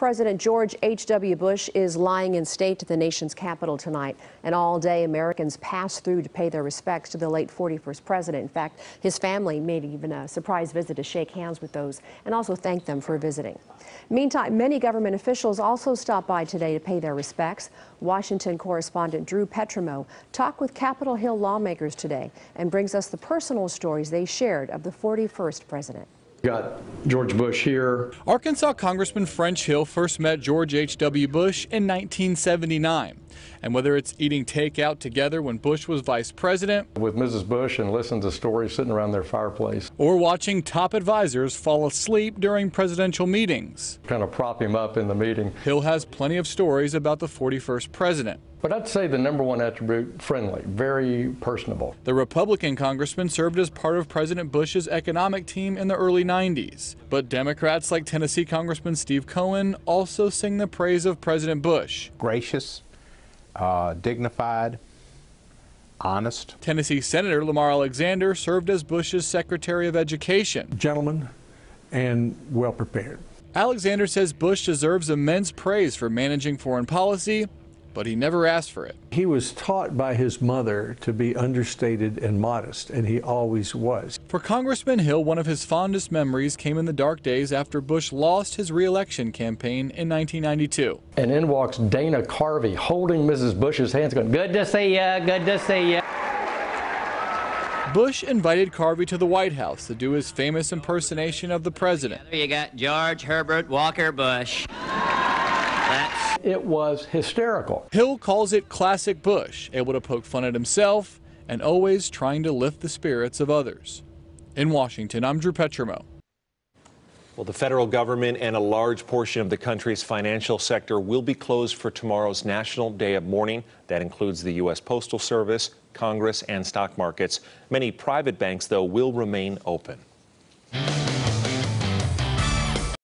President George H.W. Bush is lying in state at the nation's capital tonight. And all day, Americans passed through to pay their respects to the late 41st president. In fact, his family made even a surprise visit to shake hands with those and also thank them for visiting. Meantime, many government officials also stopped by today to pay their respects. Washington correspondent Drew Petrimo talked with Capitol Hill lawmakers today and brings us the personal stories they shared of the 41st president. Got George Bush here. Arkansas Congressman French Hill first met George H.W. Bush in 1979. And whether it's eating takeout together when Bush was vice president, With Mrs. Bush and listen to stories sitting around their fireplace, or watching top advisors fall asleep during presidential meetings, kind of prop him up in the meeting. Hill has plenty of stories about the 41st president. But I'd say the number one attribute, friendly, very personable. The Republican congressman served as part of President Bush's economic team in the early 90s. But Democrats like Tennessee Congressman Steve Cohen also sing the praise of President Bush. Gracious, dignified, honest. Tennessee Senator Lamar Alexander served as Bush's Secretary of Education. Gentleman and well prepared. Alexander says Bush deserves immense praise for managing foreign policy, but he never asked for it. He was taught by his mother to be understated and modest, and he always was. For Congressman Hill, one of his fondest memories came in the dark days after Bush lost his re-election campaign in 1992. And in walks Dana Carvey holding Mrs. Bush's hands going, "Good to see ya, good to see ya." Bush invited Carvey to the White House to do his famous impersonation of the president. You got George Herbert Walker Bush. It was hysterical. Hill calls it classic Bush, able to poke fun at himself and always trying to lift the spirits of others. In Washington, I'm Drew Petrimo. Well, the federal government and a large portion of the country's financial sector will be closed for tomorrow's National Day of Mourning. That includes the U.S. Postal Service, Congress, and stock markets. Many private banks, though, will remain open.